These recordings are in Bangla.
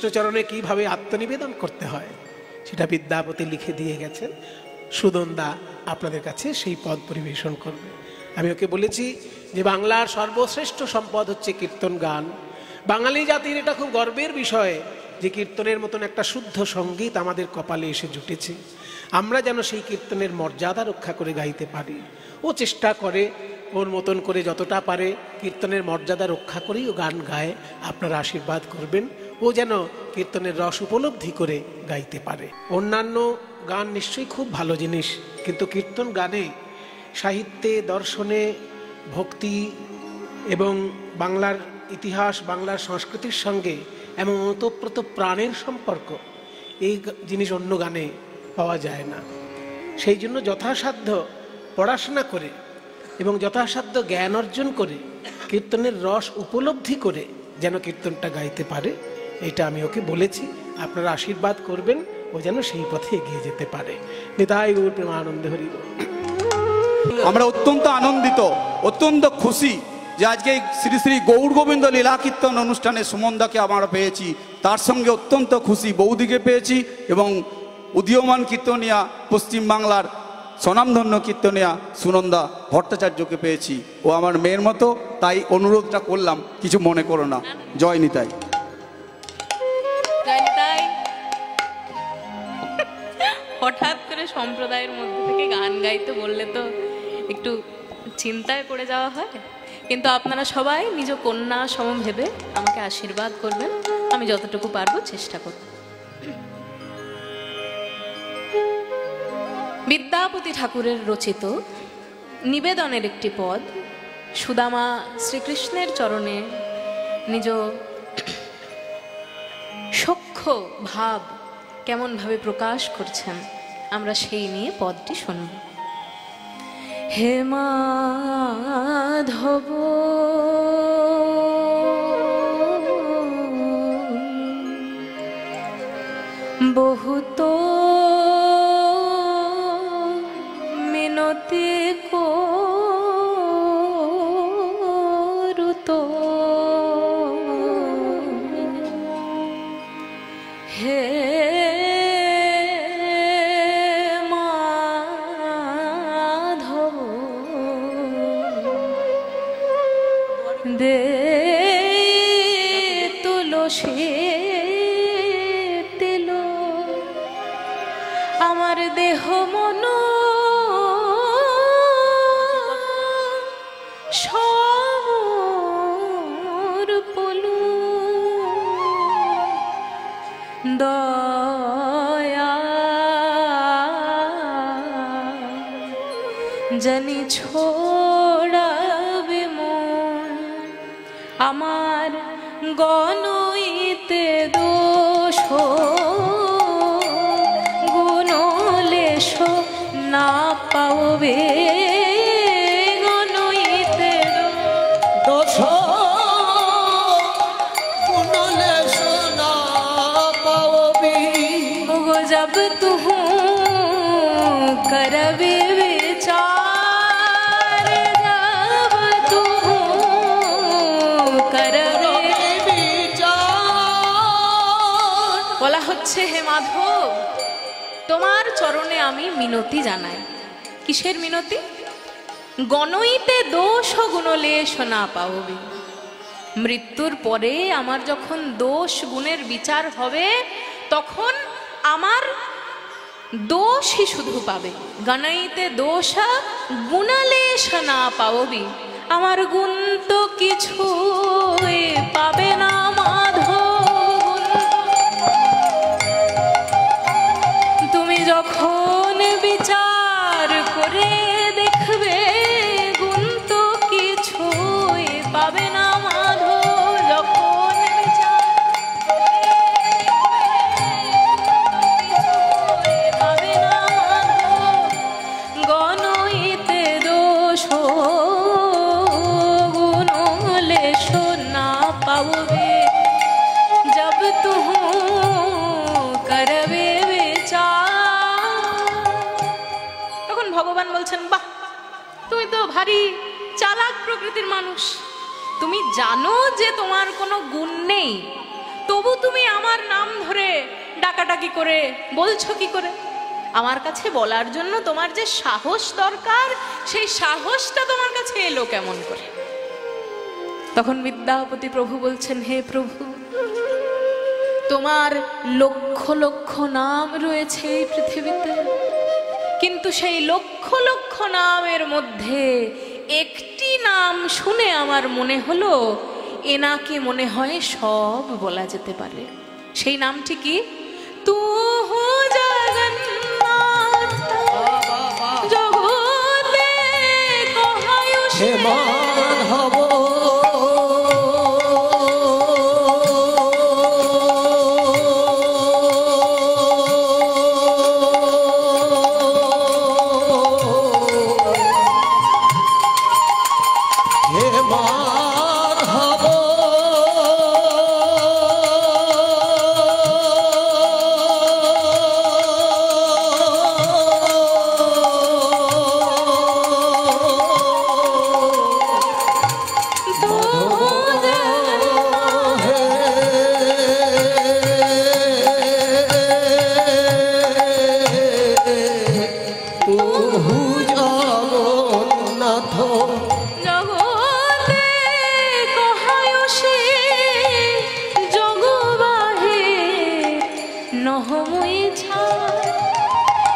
কৃষ্ণচরণে কিভাবে আত্মনিবেদন করতে হয় সেটা বিদ্যাপতি লিখে দিয়ে গেছেন। সুদনদা আপনাদের কাছে সেই পদ পরিবেশন করবে। আমি ওকে বলেছি যে বাংলার সর্বশ্রেষ্ঠ সম্পদ হচ্ছে কীর্তন গান। বাঙালি জাতির এটা খুব গর্বের বিষয় যে কীর্তনের মতন একটা শুদ্ধ সঙ্গীত আমাদের কপালে এসে জুটেছে। আমরা যেন সেই কীর্তনের মর্যাদা রক্ষা করে গাইতে পারি। ও চেষ্টা করে ওর মতন করে যতটা পারে কীর্তনের মর্যাদা রক্ষা করেই ও গান গায়। আপনারা আশীর্বাদ করবেন ও যেন কীর্তনের রস উপলব্ধি করে গাইতে পারে। অন্যান্য গান নিশ্চয়ই খুব ভালো জিনিস, কিন্তু কীর্তন গানে সাহিত্যে, দর্শনে, ভক্তি এবং বাংলার ইতিহাস, বাংলার সংস্কৃতির সঙ্গে এমন ওতপ্রোত প্রাণের সম্পর্ক, এই জিনিস অন্য গানে পাওয়া যায় না। সেই জন্য যথাসাধ্য পড়াশোনা করে এবং যথাসাধ্য জ্ঞান অর্জন করে কীর্তনের রস উপলব্ধি করে যেন কীর্তনটা গাইতে পারে, এটা আমি ওকে বলেছি। আপনারা আশীর্বাদ করবেন ও যেন সেই পথে এগিয়ে যেতে পারে। নিতাই গৌর প্রেমানন্দে হরি বল। আমরা অত্যন্ত আনন্দিত, অত্যন্ত খুশি যে আজকে শ্রী শ্রী গৌর গোবিন্দ লীলা কীর্তন অনুষ্ঠানে সুমনদাকে আমরা পেয়েছি। তার সঙ্গে অত্যন্ত খুশি বৌদিকে পেয়েছি এবং উদীয়মান কীর্তনিয়া পশ্চিমবাংলার স্বনামধন্য কীর্তনিয়া সুনন্দা ভট্টাচার্যকে পেয়েছি। ও আমার মেয়ের মতো, তাই অনুরোধটা করলাম, কিছু মনে করো না। জয় নিতাই। হঠাৎ করে সম্প্রদায়ের মধ্যে থেকে গান গাইতে বললে তো একটু চিন্তায় পড়ে যাওয়া হয়, কিন্তু আপনারা সবাই নিজ কন্যা সম ভেবে আমাকে আশীর্বাদ করবেন। আমি যতটুকু পারবো চেষ্টা করব। বিদ্যাপতি ঠাকুরের রচিত নিবেদনের একটি পদ সুদামা শ্রীকৃষ্ণের চরণে নিজ সখ্য ভাব কেমনভাবে প্রকাশ করছেন, আমরা সেই নিয়ে পদটি শুনব। হে মাধব বহুত মিনতি করুত, হে মাধব দে তুলসী তিল আমার দেহ মন সমর্পণু দয়া জানি ছোড়াবে মন আমার গণইতে দোষ গুণলেশ না পাওবে, গণইতে দোষ গুণলেশ না পাওবে, গো জব তুহু করবে বিচার, জব তুহু করবে বিচার। বলা হচ্ছে, হে মাধব তোমার চরণে আমি মিনতি জানাই। কিসের মিনতি? গণইতে দোষ গুণলেশ না পাওবে। মৃত্যুর পরে আমার যখন দোষ গুণের বিচার হবে তখন আমার দোষই শুধু পাবে। গণইতে দোষ গুণলেশ না পাওবি, আমার গুণ তো কিছু পাবে না মাধব। তুমি যখন বিচার করে দেখবে গুণ তো কিছু পাবে না মাধব। যখন বিচার পাবে না মাধব, গণইতে দোষ গুণলেশ না পাওবে, জব তুহু করবে বিচার। তখন ভগবান বলছেন, বাহ তুমি তো ভারী চালাক প্রকৃতির মানুষ, তুমি জানো যে তোমার কোনো গুণ নেই, তবু তুমি আমার নাম কি করে, বলছো কি করে? আমার কাছে বলার জন্য তোমার যে সাহস দরকার, সেই সাহসটা তোমার কাছে এলো কেমন করে? তখন বিদ্যাপতি প্রভু বলছেন, হে প্রভু, তোমার লক্ষ লক্ষ নাম রয়েছে এই পৃথিবীতে, কিন্তু সেই লক্ষ লক্ষ নামের মধ্যে একটি নাম শুনে আমার মনে হলো এনাকে মনে হয় সব বলা যেতে পারে। সেই নামটি কি? তু জগন্নাথ জগতে কহায়ুষ হে মাধব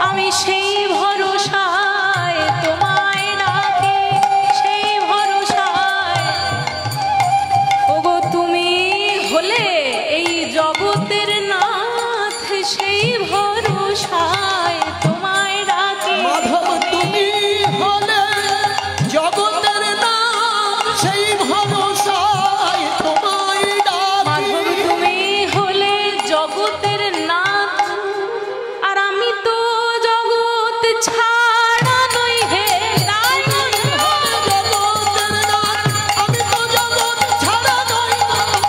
আমি সেই ভরসায় তোমায় ডাকি, সেই ভরসায়। ওগো তুমি হলে এই জগতের নাথ, সেই ভরসায় তোমায় ডাকি। মাধব তুমি হলে জগতের নাথ, সেই ভরসায় তোমায় ডাকি। মাধব তুমি হলে জগতের নাথ, আর আমি তো জগৎ ছাড়া নই হে নাথ। জগতের নাথ, আমি তো জগৎ ছাড়া নই।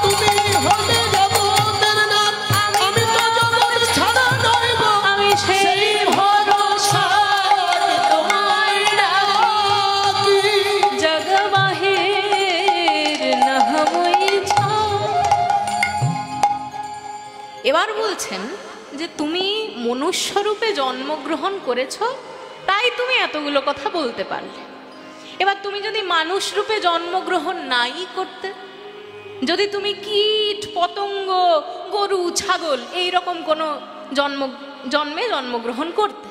তুমি হলে জগতের নাথ, আমি তো জগৎ ছাড়া নই। আমি সেই ভরসায় তোমায় ডাকি, জগবাহের নহমই ছাড়। এবার বলছেন যে তুমি মনুষ্যরূপে জন্মগ্রহণ করেছো, তাই তুমি এতগুলো কথা বলতে পারলে। এবার তুমি যদি মানুষ রূপে জন্মগ্রহণ নাই করতে, যদি তুমি কীট পতঙ্গ গরু ছাগল এই রকম কোনো জন্মে জন্মগ্রহণ করতে,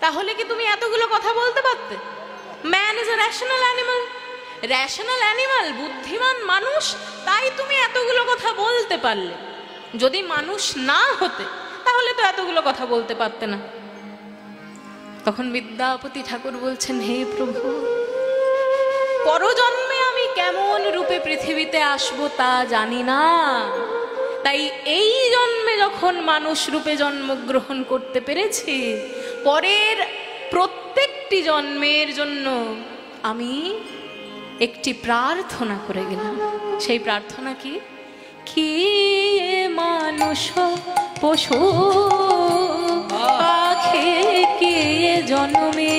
তাহলে কি তুমি এতগুলো কথা বলতে পারতে? Man is a rational animal, rational animal, বুদ্ধিমান মানুষ, তাই তুমি এতগুলো কথা বলতে পারলে। যদি মানুষ না হতে তাহলে তো এতগুলো কথা বলতে পারতে না। তখন বিদ্যাপতি ঠাকুর বলছেন, হে প্রভু, পরজন্মে আমি কেমন রূপে পৃথিবীতে আসবো তা জানি না, তাই এই জন্মে যখন মানুষ রূপে জন্মগ্রহণ করতে পেরেছি, পরের প্রত্যেকটি জন্মের জন্য আমি একটি প্রার্থনা করে গেলাম। সেই প্রার্থনা কি? কি মানুষ পশু পাখি কে জন্মে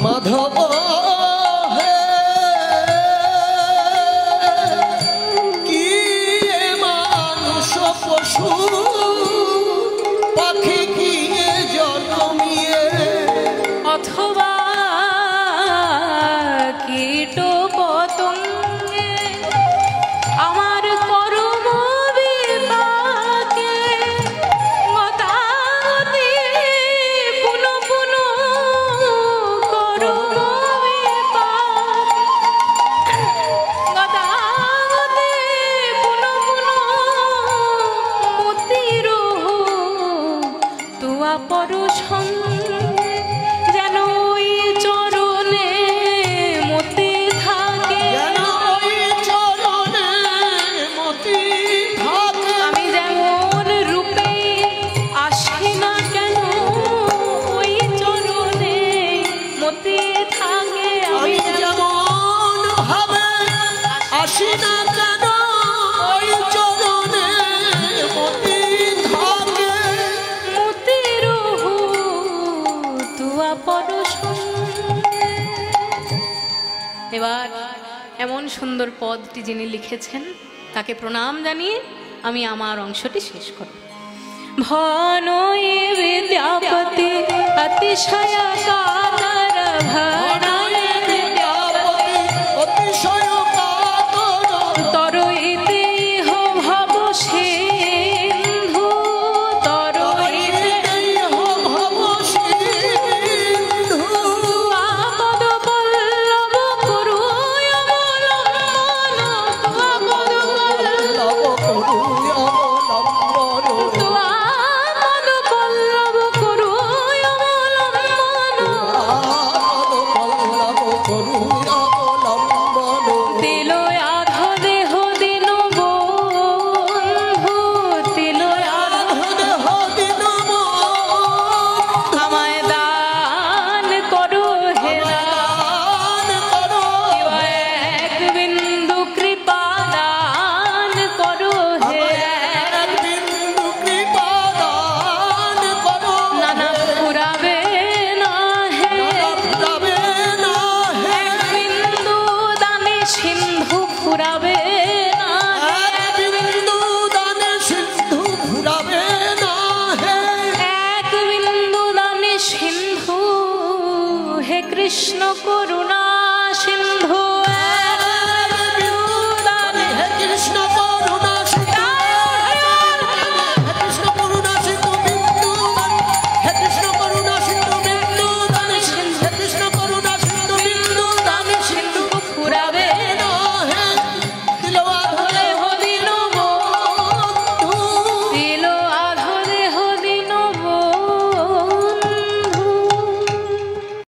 মাধব কি মানুষ পশু পাখি কি জন্মিয়ে, অথবা কীট পতঙ্গে আমার কর্ম বিপাকে গতাগতি পুন পুন কর্ম বিপাকে গতাগতি পুন পুন মতিরোহ তুয়া পর সঙ্গে যেন ওই চরণে মতি থাকে, যেন ওই চরণে মতি থাকে। আমি যেমন রূপে আসি না কেন ওই চরণে মতি থাকে। আমি যেমন ভাবে আসি না কেন ওই চরণে মতি থাকে। এবার এমন সুন্দর পদটি যিনি লিখেছেন তাকে প্রণাম জানিয়ে আমি আমার অংশটি শেষ করব। ভনয়ে বিদ্যাপতি অতিশয় কাতর, ভনয়ে বিদ্যাপতি অতিশয় কাতর, তরইতে ইহ ভব সিন্ধু, তরইতে ইহ ভব সিন্ধু, আপদ পল্লব করুয় অবলম্বন, আপদ লব করুয় অবলম্বন, আপদ পল্লব করুয় অবলম্বন, আপদ পল্লব করুয় অবলম্বন, তিলয় আধ দেহ দিন বন্ধু, তিলয় আধ দেহ দিন আমায় দান করো হে দান করো, এক বিন্দু কৃপা দান করো হে, এক বিন্দু কৃপা দান করো, নানা ফুরাবে না হে, যাবে না হে, এক বিন্দু দানে সিন্ধু ফুরাবে না হে, এক বিন্দু দানে সিন্ধু ঘুরাবে না হে, এক বিন্দু দানে সিন্ধু হে কৃষ্ণ করুণা